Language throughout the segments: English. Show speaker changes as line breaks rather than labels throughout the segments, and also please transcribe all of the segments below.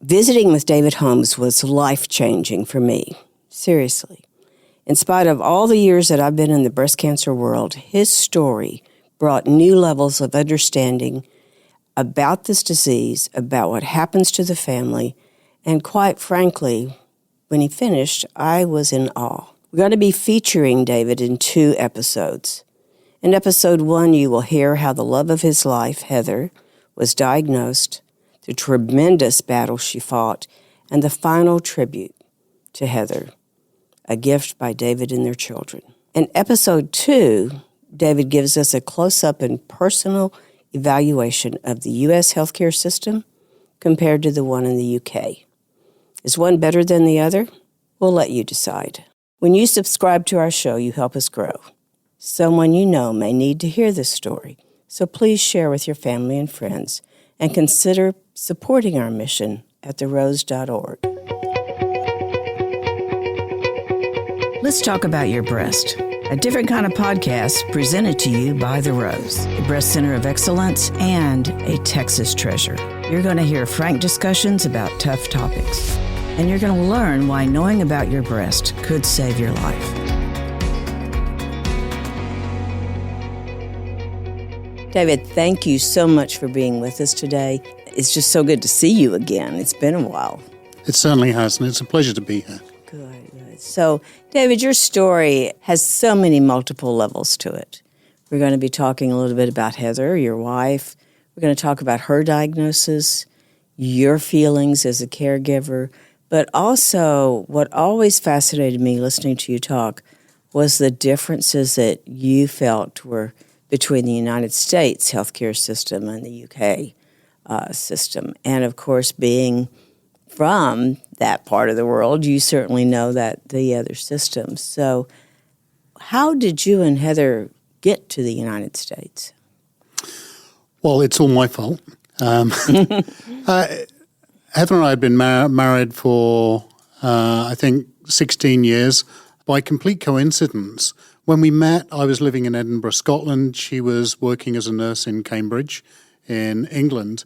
Visiting with David Holmes was life-changing for me, seriously. In spite of all the years that I've been in the breast cancer world, his story brought new levels of understanding about this disease, about what happens to the family, and quite frankly, when he finished, I was in awe. We're going to be featuring David in 2 episodes. In episode 1, you will hear how the love of his life, Heather, was diagnosed, the tremendous battle she fought, and the final tribute to Heather, a gift by David and their children. In episode 2, David gives us a close-up and personal evaluation of the U.S. healthcare system compared to the one in the UK. Is one better than the other? We'll let you decide. When you subscribe to our show, you help us grow. Someone you know may need to hear this story, so please share with your family and friends and consider supporting our mission at therose.org. Let's talk about your breast. A different kind of podcast presented to you by The Rose, a breast center of excellence and a Texas treasure. You're going to hear frank discussions about tough topics, and you're going to learn why knowing about your breast could save your life. David, thank you so much for being with us today. It's just so good to see you again. It's been a while.
It certainly has, and it's a pleasure to be here.
Good. So, David, your story has so many multiple levels to it. We're going to be talking a little bit about Heather, your wife. We're going to talk about her diagnosis, your feelings as a caregiver, but also what always fascinated me listening to you talk was the differences that you felt were between the United States healthcare system and the UK system. And, of course, being from that part of the world, you certainly know that the other systems. So how did you and Heather get to the United States?
Well, it's all my fault. Heather and I had been married for, I think, 16 years. By complete coincidence, when we met, I was living in Edinburgh, Scotland. She was working as a nurse in Cambridge in England.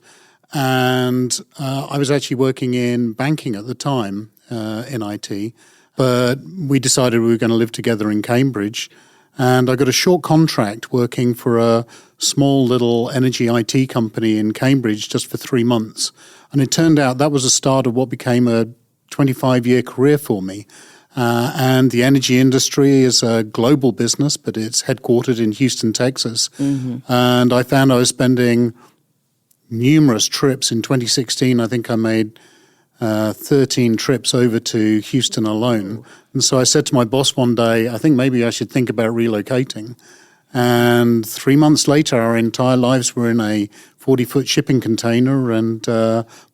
And I was actually working in banking at the time, in IT. But we decided we were going to live together in Cambridge. And I got a short contract working for a small little energy IT company in Cambridge just for 3 months. And it turned out that was the start of what became a 25-year career for me. And the energy industry is a global business, but it's headquartered in Houston, Texas. Mm-hmm. And I found I was spending numerous trips. In 2016, I think I made 13 trips over to Houston alone. And so I said to my boss one day, I think maybe I should think about relocating. And 3 months later, our entire lives were in a 40-foot shipping container, and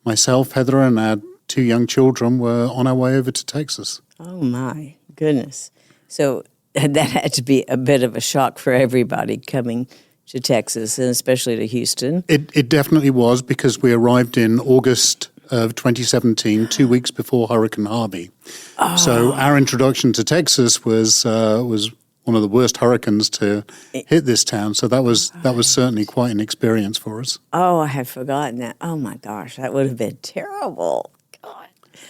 myself, Heather, and our 2 young children were on our way over to Texas.
Oh, my goodness. So that had to be a bit of a shock for everybody coming to Texas, and especially to Houston.
It definitely was, because we arrived in August of 2017, 2 weeks before Hurricane Harvey. Oh. So our introduction to Texas was one of the worst hurricanes to hit this town. So that was certainly quite an experience for us.
Oh, I had forgotten that. Oh my gosh, that would have been terrible. God.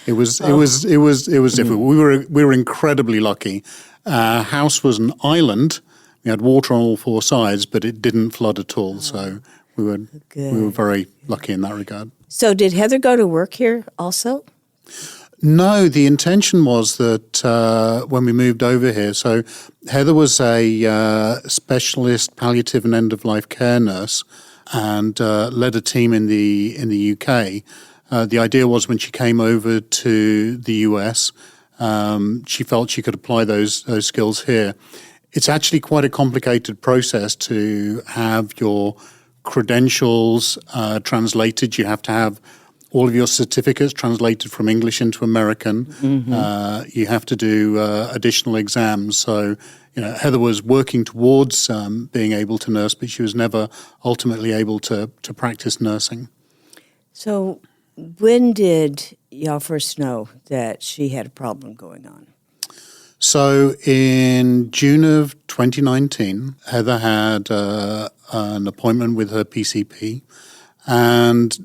It was difficult. We were incredibly lucky. Our house was an island. We had water on all 4 sides, but it didn't flood at all. So we were very lucky in that regard.
So did Heather go to work here also?
No, the intention was that when we moved over here, so Heather was a specialist palliative and end-of-life care nurse and led a team in the UK. The idea was when she came over to the US, she felt she could apply those skills here. It's actually quite a complicated process to have your credentials translated. You have to have all of your certificates translated from English into American. Mm-hmm. You have to do additional exams. So, Heather was working towards being able to nurse, but she was never ultimately able to practice nursing.
So when did y'all first know that she had a problem going on?
So in June of 2019, Heather had an appointment with her PCP, and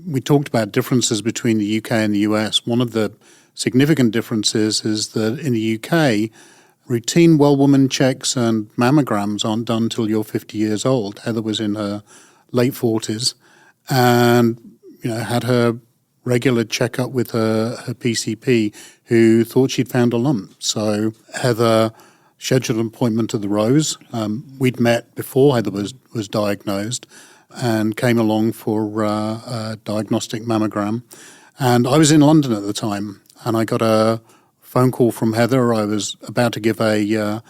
we talked about differences between the UK and the US. One of the significant differences is that in the UK, routine well-woman checks and mammograms aren't done till you're 50 years old. Heather was in her late 40s and had her regular checkup with her PCP, who thought she'd found a lump. So Heather scheduled an appointment to the Rose. We'd met before Heather was diagnosed and came along for a diagnostic mammogram. And I was in London at the time, and I got a phone call from Heather. I was about to give a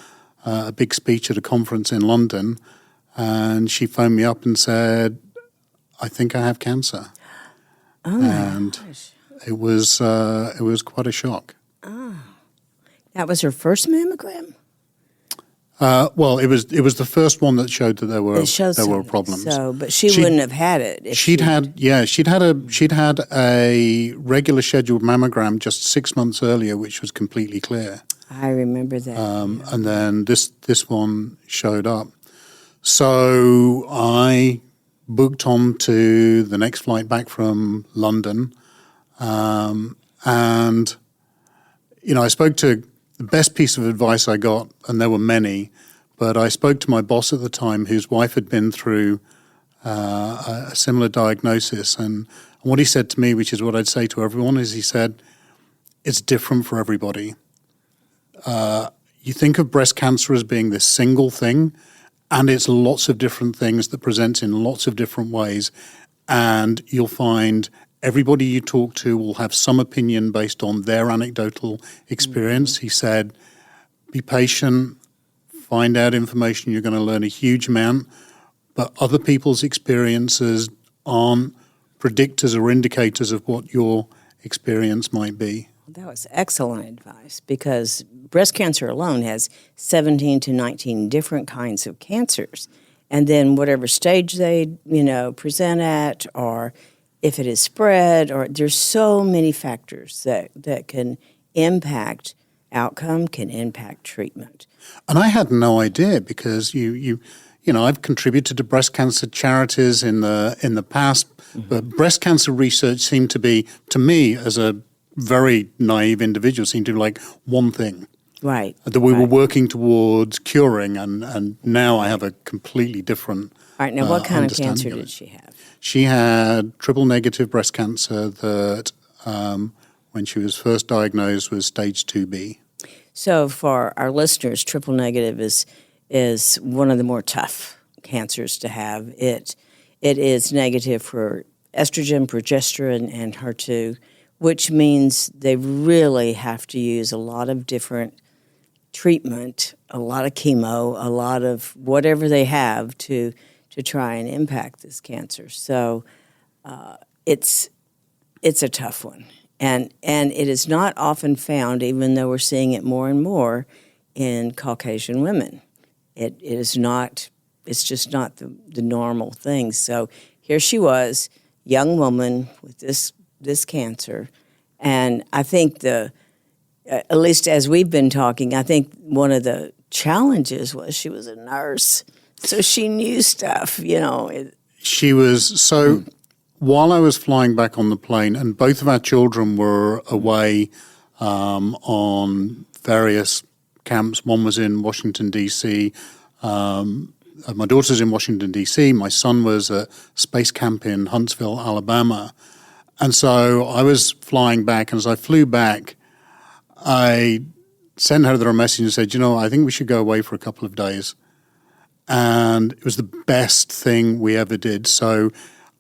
big speech at a conference in London, and she phoned me up and said, "I think I have cancer."
Oh,
and
my gosh.
it was quite a shock.
Oh. That was her first mammogram?
Well, it was the first one that showed that there were problems.
So, but she wouldn't have had it. If
she'd had a regular scheduled mammogram just 6 months earlier, which was completely clear.
I remember that.
And then this one showed up. So I booked on to the next flight back from London, and I spoke to the best piece of advice I got, and there were many, but I spoke to my boss at the time, whose wife had been through a similar diagnosis, and what he said to me, which is what I'd say to everyone, is he said, "It's different for everybody. You think of breast cancer as being this single thing, and it's lots of different things that presents in lots of different ways, and you'll find everybody you talk to will have some opinion based on their anecdotal experience." He said, "Be patient, find out information. You're going to learn a huge amount, but other people's experiences aren't predictors or indicators of what your experience might be."
That was excellent advice, because breast cancer alone has 17 to 19 different kinds of cancers. And then whatever stage they, present at, or if it is spread, or there's so many factors that can impact outcome, can impact treatment.
And I had no idea, because I've contributed to breast cancer charities in the past, but breast cancer research seemed to be, to me as a very naive individual, seemed to be like one thing.
Right.
That we were working towards curing, and now I have a completely different
All right, now what kind of
understanding
cancer
of it.
did she have?
She had triple-negative breast cancer that, when she was first diagnosed, was stage 2B.
So for our listeners, triple negative is one of the more tough cancers to have. It is negative for estrogen, progesterone, and HER2, which means they really have to use a lot of different treatment, a lot of chemo, a lot of whatever they have to try and impact this cancer. So it's a tough one. And it is not often found, even though we're seeing it more and more, in Caucasian women. It is not, it's just not the normal thing. So here she was, young woman with this cancer. And I think at least as we've been talking, I think one of the challenges was she was a nurse. So she knew stuff,
She was, so while I was flying back on the plane, and both of our children were away on various camps. One was in Washington, D.C. My daughter's in Washington, D.C. My son was at space camp in Huntsville, Alabama. And so I was flying back, and as I flew back, I sent her a message and said, I think we should go away for a couple of days. And it was the best thing we ever did. So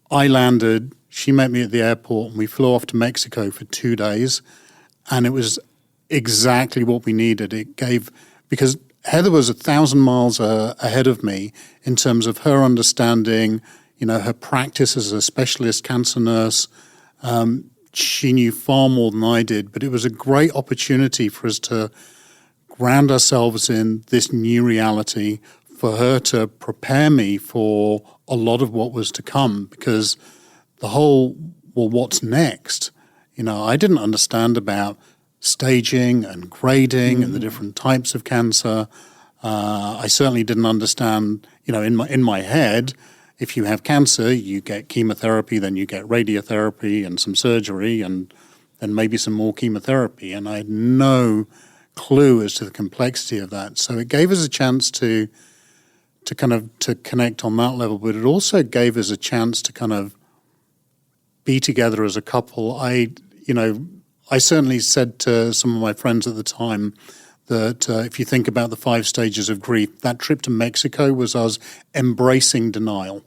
I landed, she met me at the airport, and we flew off to Mexico for 2 days. And it was exactly what we needed. It gave, because Heather was 1,000 miles ahead of me in terms of her understanding, her practice as a specialist cancer nurse. She knew far more than I did, but it was a great opportunity for us to ground ourselves in this new reality, for her to prepare me for a lot of what was to come, because the whole, well, what's next? I didn't understand about staging and grading and the different types of cancer. I certainly didn't understand, in my head, if you have cancer, you get chemotherapy, then you get radiotherapy and some surgery and then maybe some more chemotherapy. And I had no clue as to the complexity of that. So it gave us a chance to connect on that level, but it also gave us a chance to kind of be together as a couple. I certainly said to some of my friends at the time that if you think about the 5 stages of grief, that trip to Mexico was us embracing denial.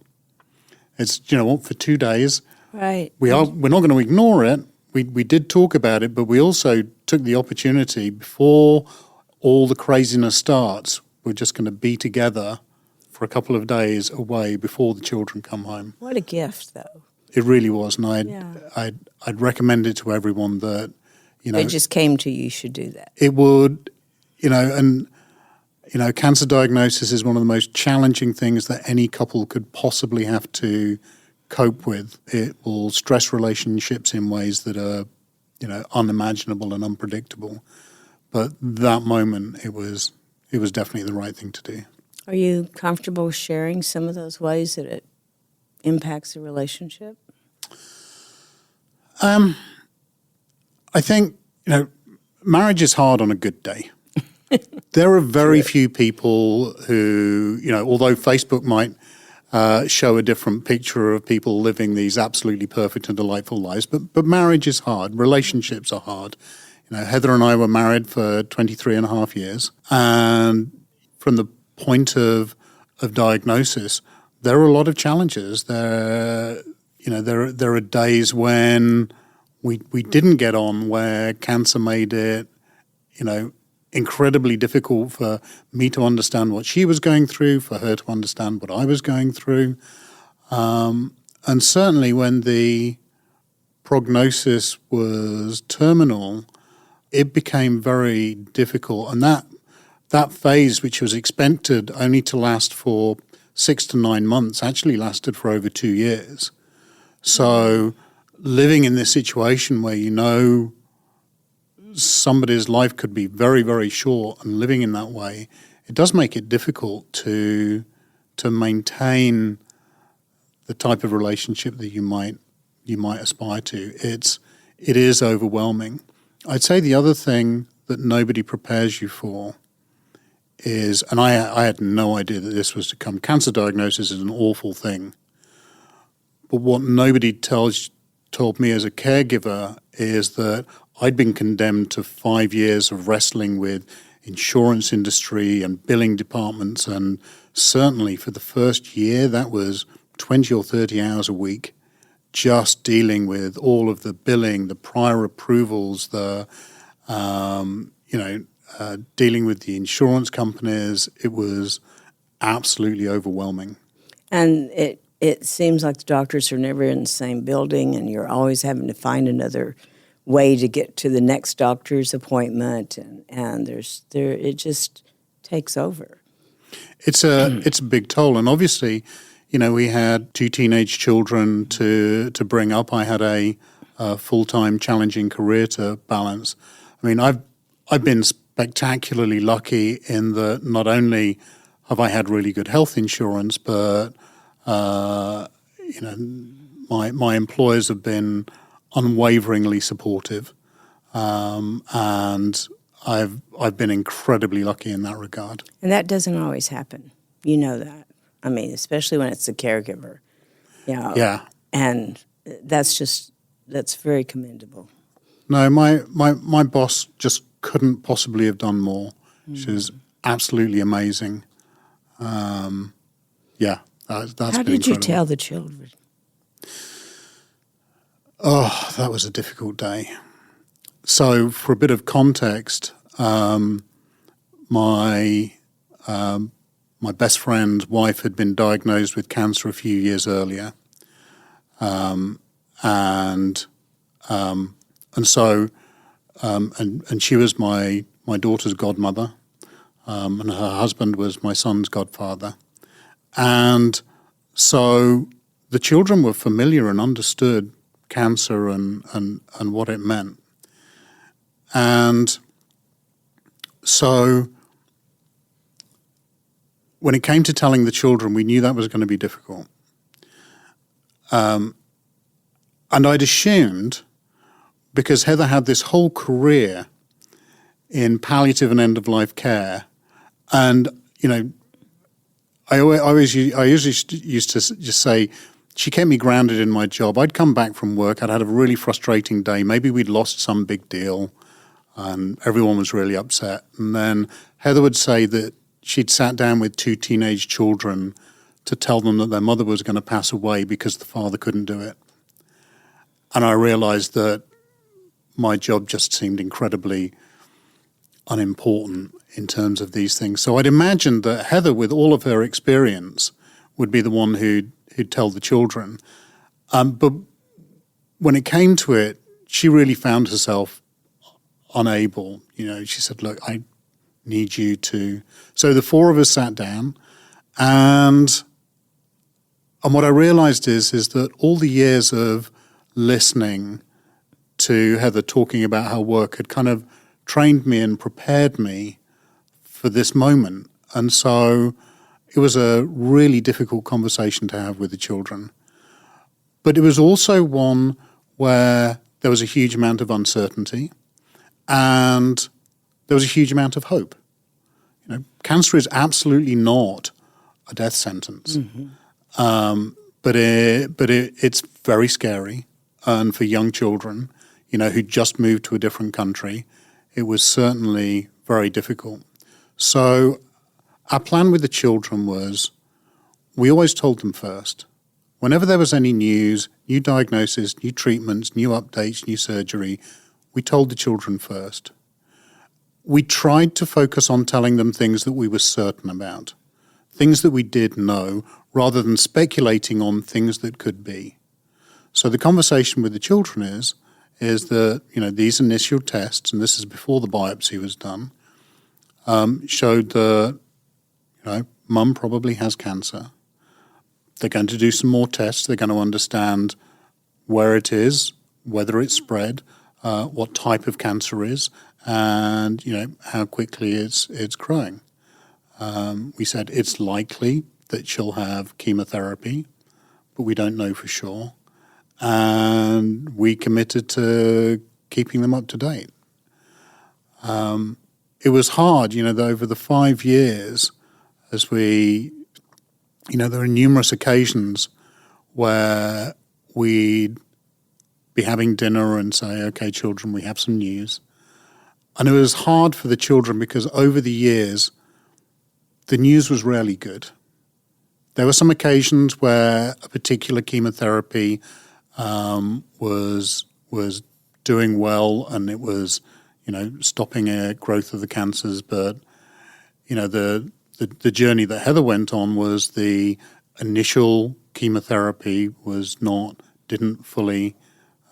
It's, for 2 days,
right?
We're not going to ignore it. We did talk about it, but we also took the opportunity before all the craziness starts. We're just going to be together for a couple of days away before the children come home.
What a gift, though.
It really was, and I'd recommend it to everyone that,
It just came to you should do that.
It would, cancer diagnosis is one of the most challenging things that any couple could possibly have to cope with. It will stress relationships in ways that are, unimaginable and unpredictable. But that moment, it was definitely the right thing to do.
Are you comfortable sharing some of those ways that it impacts the relationship?
I think, marriage is hard on a good day. There are very few people who, although Facebook might show a different picture of people living these absolutely perfect and delightful lives, but marriage is hard. Relationships are hard. Heather and I were married for 23 and a half years, and from the point of diagnosis, there are a lot of challenges. There are days when we didn't get on, where cancer made it, incredibly difficult for me to understand what she was going through, for her to understand what I was going through. And certainly when the prognosis was terminal, it became very difficult. And that phase, which was expected only to last for 6 to 9 months, actually lasted for over 2 years. So living in this situation where somebody's life could be very, very short, and living in that way, it does make it difficult to maintain the type of relationship that you might aspire to. It is overwhelming. I'd say the other thing that nobody prepares you for is, and I had no idea that this was to come. Cancer diagnosis is an awful thing, but what nobody told me as a caregiver is that I'd been condemned to 5 years of wrestling with insurance industry and billing departments, and certainly for the first year, that was 20 or 30 hours a week, just dealing with all of the billing, the prior approvals, dealing with the insurance companies. It was absolutely overwhelming.
And it seems like the doctors are never in the same building, and you're always having to find another way to get to the next doctor's appointment, and it just takes over.
It's a big toll, and obviously, we had 2 teenage children to bring up. I had a full-time challenging career to balance. I mean, I've been spectacularly lucky in that not only have I had really good health insurance, but my employers have been unwaveringly supportive, and I've been incredibly lucky in that regard.
And that doesn't always happen. You know that. I mean, especially when it's the caregiver.
Yeah.
And that's very commendable.
No, my boss just couldn't possibly have done more. She was absolutely amazing. That's
How
been
did
incredible.
you tell the children?
Oh, that was a difficult day. So for a bit of context, my best friend's wife had been diagnosed with cancer a few years earlier, and she was my daughter's godmother, and her husband was my son's godfather, and so the children were familiar and understood cancer and what it meant. And so when it came to telling the children, we knew that was going to be difficult. And I'd assumed, because Heather had this whole career in palliative and end-of-life care, and, I usually used to just say, she kept me grounded in my job. I'd come back from work, I'd had a really frustrating day, maybe we'd lost some big deal, and everyone was really upset. And then Heather would say that she'd sat down with 2 teenage children to tell them that their mother was going to pass away because the father couldn't do it. And I realized that my job just seemed incredibly unimportant in terms of these things. So I'd imagined that Heather, with all of her experience, would be the one who'd tell the children. But when it came to it, she really found herself unable. She said, look, I need you to... So the 4 of us sat down, and what I realized is that all the years of listening to Heather talking about her work had kind of trained me and prepared me for this moment. And so it was a really difficult conversation to have with the children. But it was also one where there was a huge amount of uncertainty and there was a huge amount of hope. Cancer is absolutely not a death sentence. Mm-hmm. But it's very scary. And for young children, who just moved to a different country, it was certainly very difficult. So our plan with the children was we always told them first. Whenever there was any news, new diagnosis, new treatments, new updates, new surgery, we told the children first. We tried to focus on telling them things that we were certain about, things that we did know, rather than speculating on things that could be. So the conversation with the children is that, these initial tests, and this is before the biopsy was done, showed that, mum probably has cancer. They're going to do some more tests. They're going to understand where it is, whether it's spread, what type of cancer is, and, how quickly it's growing. We said it's likely that she'll have chemotherapy, but we don't know for sure. And we committed to keeping them up to date. It was hard, over the 5 years, as we, there were numerous occasions where we'd be having dinner and say, okay, children, we have some news. And it was hard for the children because over the years, the news was rarely good. There were some occasions where a particular chemotherapy was doing well and it was, stopping a growth of the cancers. But, the journey that Heather went on was the initial chemotherapy didn't fully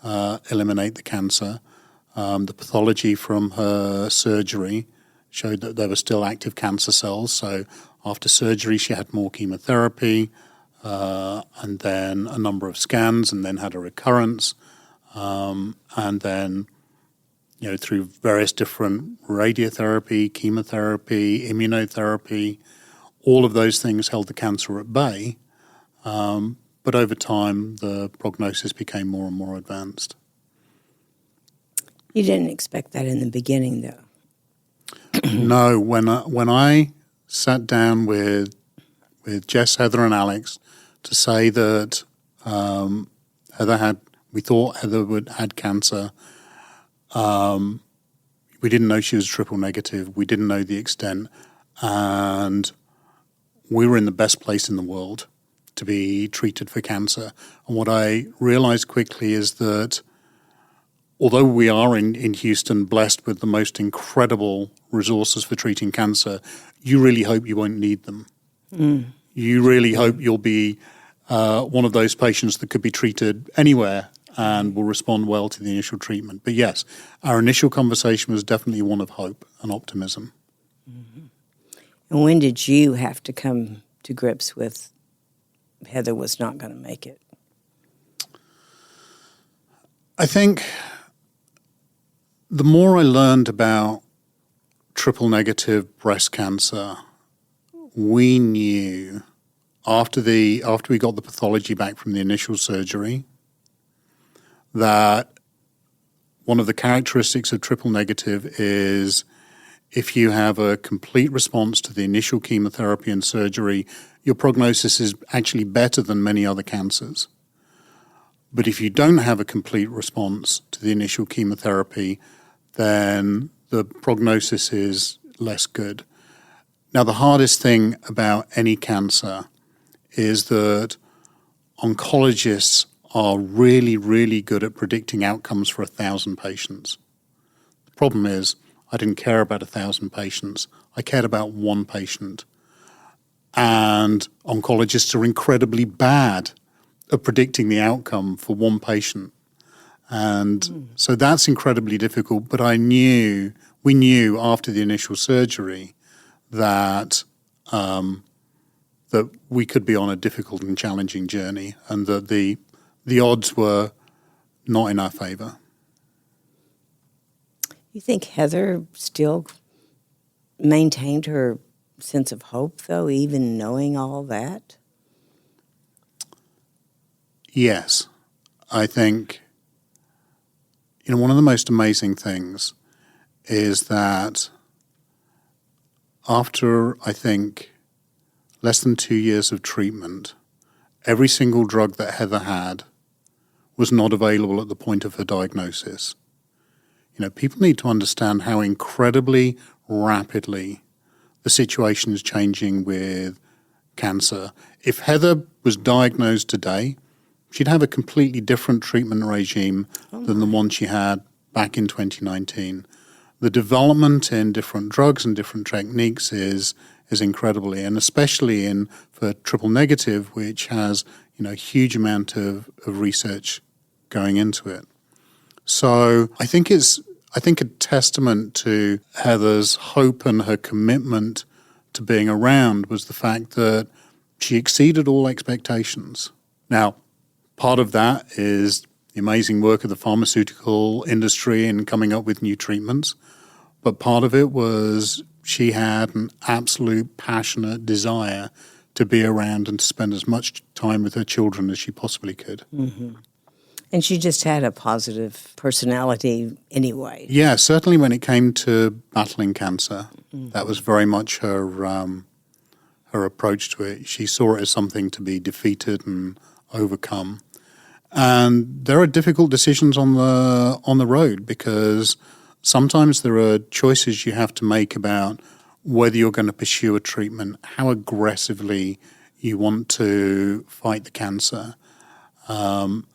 eliminate the cancer. The pathology from her surgery showed that there were still active cancer cells. So after surgery, she had more chemotherapy, and then a number of scans, and then had a recurrence. And then, through various different radiotherapy, chemotherapy, immunotherapy, all of those things held the cancer at bay. But over time, the prognosis became more and more advanced.
You didn't expect that in the beginning, though.
No, when I sat down with Jess, Heather, and Alex to say that we thought Heather had cancer. We didn't know she was triple negative. We didn't know the extent, and we were in the best place in the world to be treated for cancer. And what I realized quickly is that although we are in Houston blessed with the most incredible resources for treating cancer, you really hope you won't need them. Mm. You really hope you'll be one of those patients that could be treated anywhere and will respond well to the initial treatment. But yes, our initial conversation was definitely one of hope and optimism.
Mm-hmm. And when did you have to come to grips with Heather was not going to make it?
I think the more I learned about triple negative breast cancer, we knew after we got the pathology back from the initial surgery, that one of the characteristics of triple negative is if you have a complete response to the initial chemotherapy and surgery, your prognosis is actually better than many other cancers. But if you don't have a complete response to the initial chemotherapy, then the prognosis is less good. Now, the hardest thing about any cancer is that oncologists are really, really good at predicting outcomes for 1,000 patients. The problem is, I didn't care about 1,000 patients. I cared about one patient. And oncologists are incredibly bad at predicting the outcome for one patient. And so that's incredibly difficult. But we knew after the initial surgery that that we could be on a difficult and challenging journey, and that the odds were not in our favor.
You think Heather still maintained her sense of hope, though, even knowing all that?
Yes. I think, one of the most amazing things is that after, I think, less than 2 years of treatment, every single drug that Heather had was not available at the point of her diagnosis. People need to understand how incredibly rapidly the situation is changing with cancer. If Heather was diagnosed today, she'd have a completely different treatment regime than the one she had back in 2019. The development in different drugs and different techniques is incredibly, and especially for triple negative, which has a huge amount of research going into it. So I think a testament to Heather's hope and her commitment to being around was the fact that she exceeded all expectations. Now, part of that is the amazing work of the pharmaceutical industry in coming up with new treatments, but part of it was she had an absolute passionate desire to be around and to spend as much time with her children as she possibly could.
Mm-hmm. And she just had a positive personality anyway.
Yeah, certainly when it came to battling cancer, that was very much her approach to it. She saw it as something to be defeated and overcome. And there are difficult decisions on the road, because sometimes there are choices you have to make about whether you're going to pursue a treatment, how aggressively you want to fight the cancer. And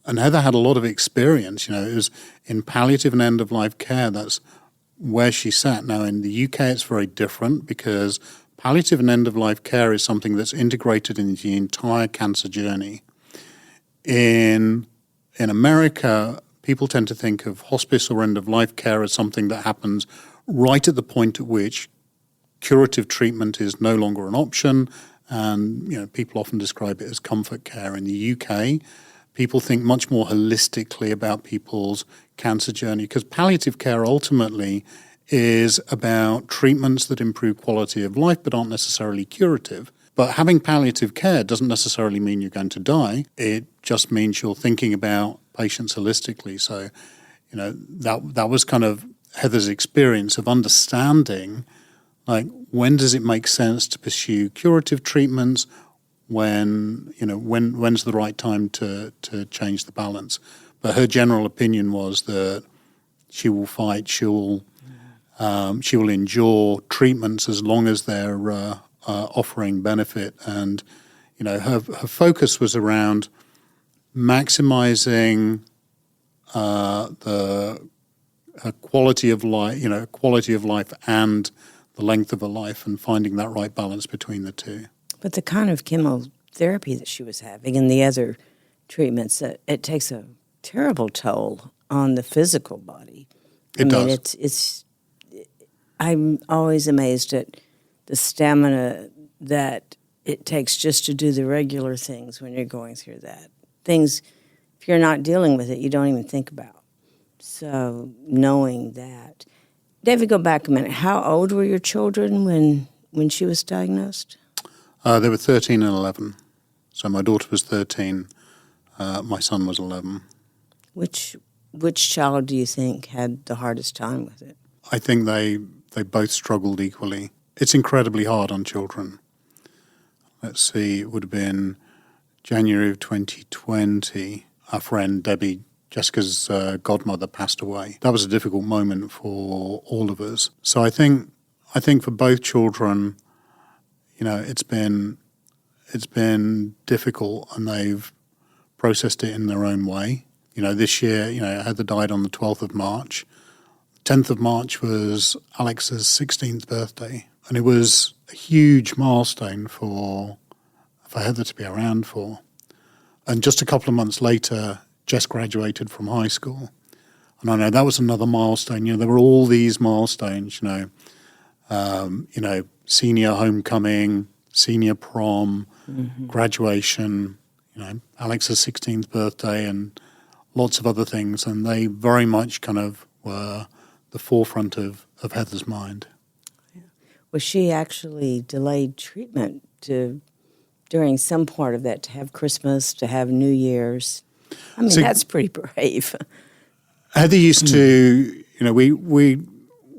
Heather had a lot of experience. It was in palliative and end-of-life care. That's where she sat. Now, in the UK, it's very different, because palliative and end-of-life care is something that's integrated into the entire cancer journey. In America, people tend to think of hospice or end-of-life care as something that happens right at the point at which curative treatment is no longer an option, and people often describe it as comfort care. In the UK, people think much more holistically about people's cancer journey, because palliative care ultimately is about treatments that improve quality of life but aren't necessarily curative. But having palliative care doesn't necessarily mean you're going to die. It just means you're thinking about patients holistically. So, that was kind of Heather's experience of understanding, like, when does it make sense to pursue curative treatments? When's the right time to change the balance? But her general opinion was that she will fight. She will endure treatments as long as they're offering benefit. And her focus was around maximizing the quality of life and the length of a life, and finding that right balance between the two.
But the kind of chemotherapy that she was having and the other treatments, it takes a terrible toll on the physical body.
It does.
I'm always amazed at the stamina that it takes just to do the regular things when you're going through that. Things, if you're not dealing with it, you don't even think about. So knowing that. David, go back a minute. How old were your children when when she was diagnosed?
They were 13 and 11. So my daughter was 13, my son was 11.
Which child do you think had the hardest time with it?
I think they both struggled equally. It's incredibly hard on children. Let's see, it would have been January of 2020. Our friend Debbie, Jessica's godmother, passed away. That was a difficult moment for all of us. So I think for both children, it's been difficult, and they've processed it in their own way. This year, Heather died on the 12th of March. 10th of March was Alex's 16th birthday, and it was a huge milestone for Heather to be around for. And just a couple of months later, Jess graduated from high school. And I know that was another milestone. There were all these milestones, senior homecoming, senior prom, graduation, Alex's 16th birthday, and lots of other things. And they very much kind of were the forefront of Heather's mind.
Was she actually delayed treatment during some part of that, to have Christmas, to have New Year's? I mean, that's pretty brave.
Heather used to, we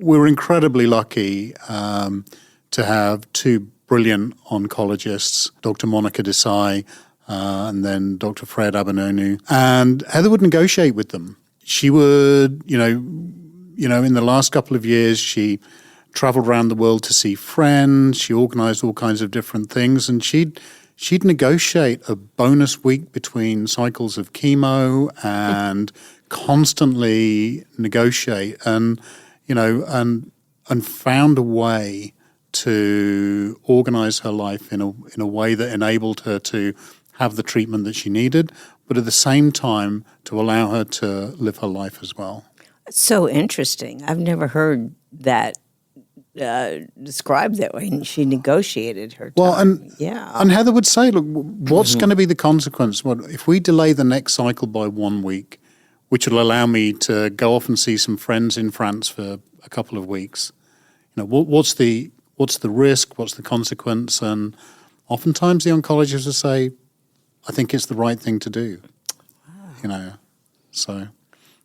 were incredibly lucky to have two brilliant oncologists, Dr. Monica Desai and then Dr. Fred Abanonu. And Heather would negotiate with them. She would, in the last couple of years, she traveled around the world to see friends. She organized all kinds of different things, and she'd negotiate a bonus week between cycles of chemo and constantly negotiate and found a way to organize her life in a way that enabled her to have the treatment that she needed, but at the same time to allow her to live her life as well.
That's so interesting. I've never heard that described that way. And she negotiated her time.
Well, and Heather would say, look, what's going to be the consequence? Well, if we delay the next cycle by 1 week, which will allow me to go off and see some friends in France for a couple of weeks, what's the risk? What's the consequence? And oftentimes the oncologist will say, I think it's the right thing to do. Wow. So.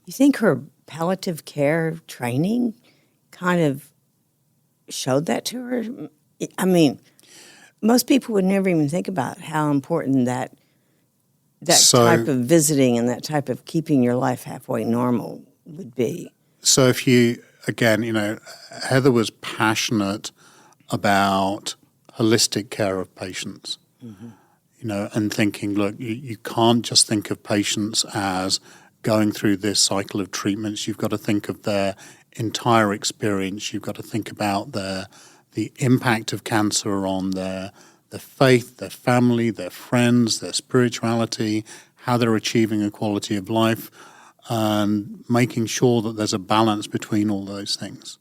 You think her palliative care training kind of showed that to her? I mean, most people would never even think about how important that type of visiting and that type of keeping your life halfway normal would be. So
if you, again, Heather was passionate about holistic care of patients, and thinking, look, you can't just think of patients as going through this cycle of treatments. You've got to think of their entire experience. You've got to think about the impact of cancer on their faith, their family, their friends, their spirituality, how they're achieving a quality of life, and making sure that there's a balance between all those things.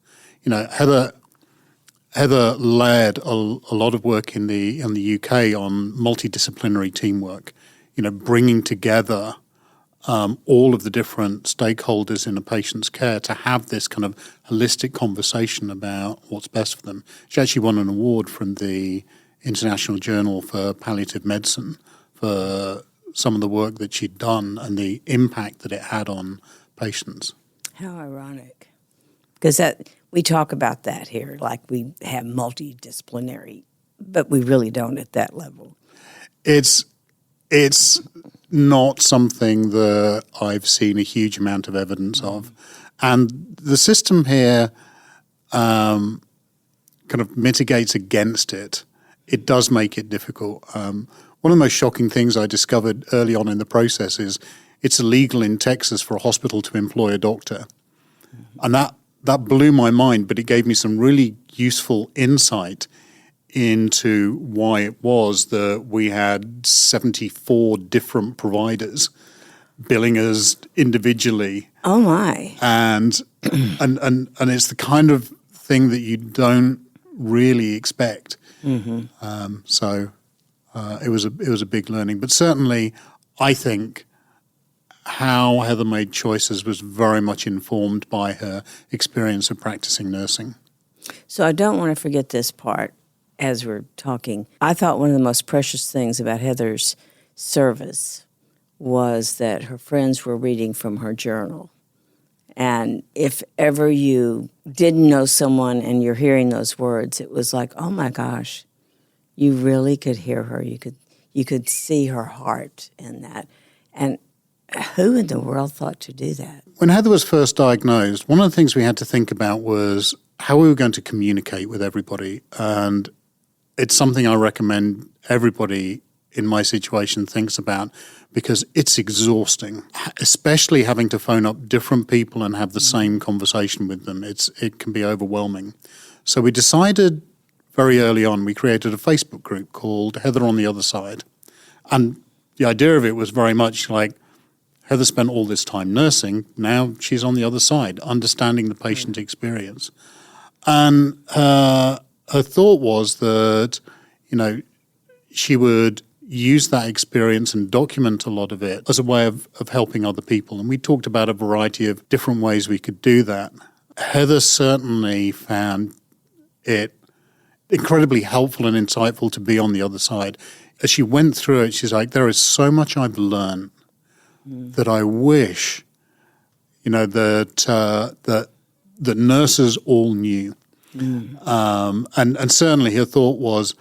Heather led a lot of work in the UK on multidisciplinary teamwork, bringing together all of the different stakeholders in a patient's care to have this kind of holistic conversation about what's best for them. She actually won an award from the International Journal for Palliative Medicine for some of the work that she'd done and the impact that it had on patients.
How ironic. Because we talk about that here, like we have multidisciplinary, but we really don't at that level.
It's not something that I've seen a huge amount of evidence of. And the system here kind of mitigates against it. It does make it difficult. One of the most shocking things I discovered early on in the process is it's illegal in Texas for a hospital to employ a doctor. And that blew my mind, but it gave me some really useful insight into why it was that we had 74 different providers billing us individually.
Oh my!
And it's the kind of thing that you don't really expect. So it was a big learning, but certainly I think how Heather made choices was very much informed by her experience of practicing nursing.
So I don't want to forget this part. as we're talking. I thought one of the most precious things about Heather's service was that her friends were reading from her journal. And if ever you didn't know someone and you're hearing those words, it was like, oh my gosh, you really could hear her. You could see her heart in that. And who in the world thought to do that?
When Heather was first diagnosed, one of the things we had to think about was how we were going to communicate with everybody. And it's something I recommend everybody in my situation thinks about, because it's exhausting, especially having to phone up different people and have the same conversation with them. It can be overwhelming. So we decided very early on, we created a Facebook group called Heather on the Other Side. And the idea of it was very much like, Heather spent all this time nursing, now she's on the other side, understanding the patient experience. And her thought was that, she would use that experience and document a lot of it as a way of helping other people. And we talked about a variety of different ways we could do that. Heather certainly found it incredibly helpful and insightful to be on the other side. As she went through it, she's like, there is so much I've learned that I wish, that nurses all knew. And certainly her thought was,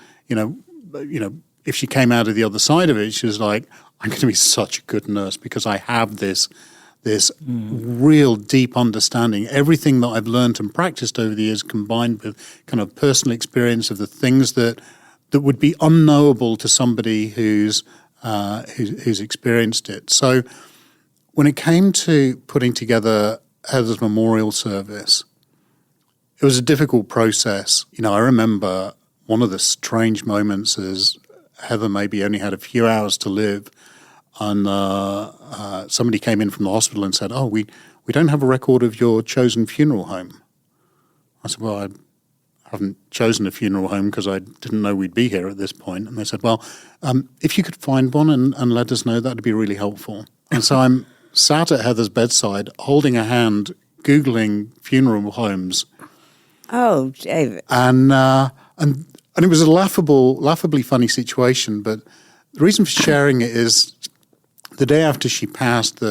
if she came out of the other side of it, she was like, I'm going to be such a good nurse because I have this real deep understanding. Everything that I've learned and practiced over the years combined with kind of personal experience of the things that would be unknowable to somebody who's experienced it. So when it came to putting together Heather's memorial service, it was a difficult process. I remember one of the strange moments is Heather maybe only had a few hours to live, and somebody came in from the hospital and said, oh, we don't have a record of your chosen funeral home. I said, well, I haven't chosen a funeral home because I didn't know we'd be here at this point. And they said, well, if you could find one and let us know, that would be really helpful. And so I'm sat at Heather's bedside, holding a hand, Googling funeral homes.
Oh, David.
And it was a laughably funny situation. But the reason for sharing it is the day after she passed,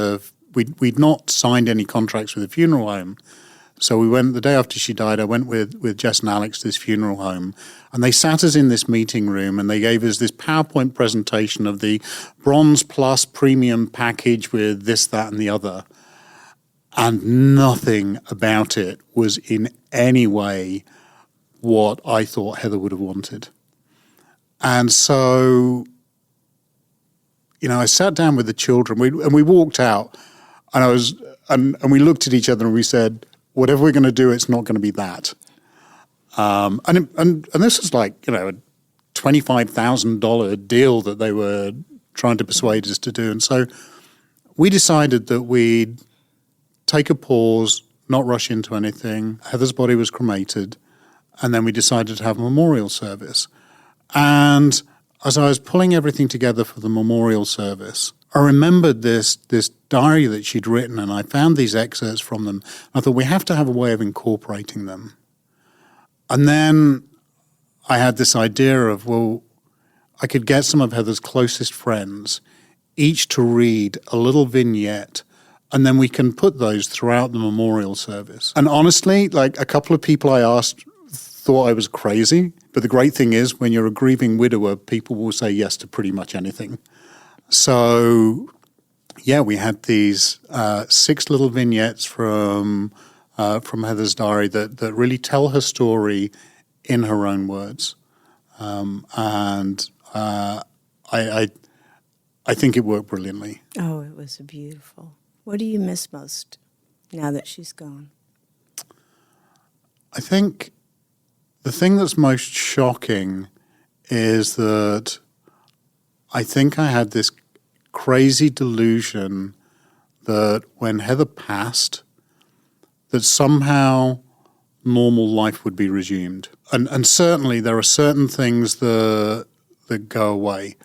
we'd not signed any contracts with the funeral home. So we went, the day after she died, I went with Jess and Alex to this funeral home, and they sat us in this meeting room and they gave us this PowerPoint presentation of the Bronze Plus premium package with this, that, and the other. And nothing about it was in any way what I thought Heather would have wanted. And so, I sat down with the children and we walked out, and we looked at each other and we said, whatever we're going to do, it's not going to be that. And this was like, a $25,000 deal that they were trying to persuade us to do. And so we decided that we'd take a pause, not rush into anything. Heather's body was cremated, and then we decided to have a memorial service. And as I was pulling everything together for the memorial service, I remembered this diary that she'd written, and I found these excerpts from them. I thought, we have to have a way of incorporating them. And then I had this idea of, well, I could get some of Heather's closest friends, each to read a little vignette, and then we can put those throughout the memorial service. And honestly, like a couple of people I asked thought I was crazy, but the great thing is when you're a grieving widower, people will say yes to pretty much anything. So, we had these 6 little vignettes from Heather's diary that really tell her story in her own words, and I think it worked brilliantly.
Oh, it was beautiful. What do you miss most now that she's gone?
I think the thing that's most shocking is that I think I had this crazy delusion that when Heather passed, that somehow normal life would be resumed. And certainly there are certain things that go away.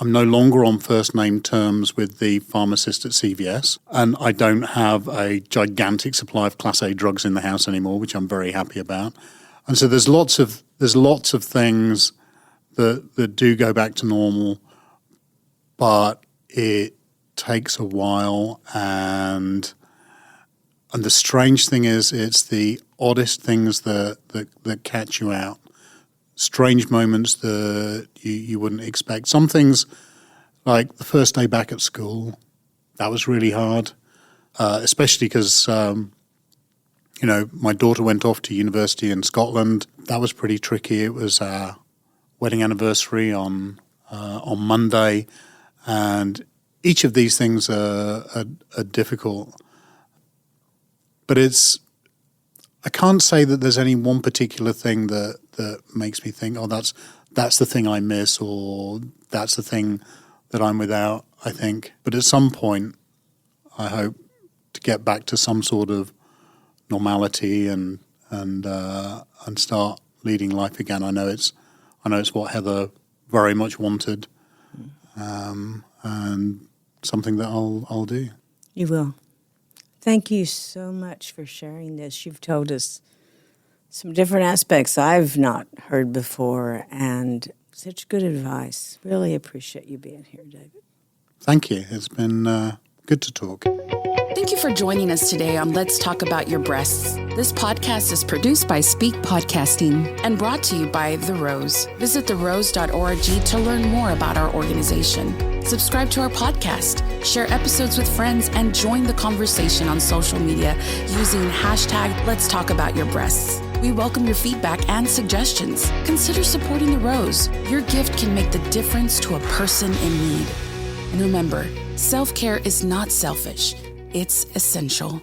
I'm no longer on first name terms with the pharmacist at CVS, and I don't have a gigantic supply of Class A drugs in the house anymore, which I'm very happy about. And so there's lots of things that do go back to normal, but it takes a while. And the strange thing is, it's the oddest things that catch you out. Strange moments that you wouldn't expect. Some things, like the first day back at school, that was really hard, especially because my daughter went off to university in Scotland. That was pretty tricky. It was our wedding anniversary on Monday, and each of these things are difficult. But I can't say that there's any one particular thing that makes me think, oh, that's the thing I miss, or that's the thing that I'm without, I think. But at some point, I hope to get back to some sort of normality and start leading life again. I know it's what Heather very much wanted, and something that I'll do.
You will. Thank you so much for sharing this. You've told us some different aspects I've not heard before, and such good advice. Really appreciate you being here, David.
Thank you. It's been good to talk.
Thank you for joining us today on Let's Talk About Your Breasts. This podcast is produced by Speak Podcasting and brought to you by The Rose. Visit therose.org to learn more about our organization. Subscribe to our podcast, share episodes with friends, and join the conversation on social media using hashtag Let's Talk About Your Breasts. We welcome your feedback and suggestions. Consider supporting The Rose. Your gift can make the difference to a person in need. And remember, self-care is not selfish. It's essential.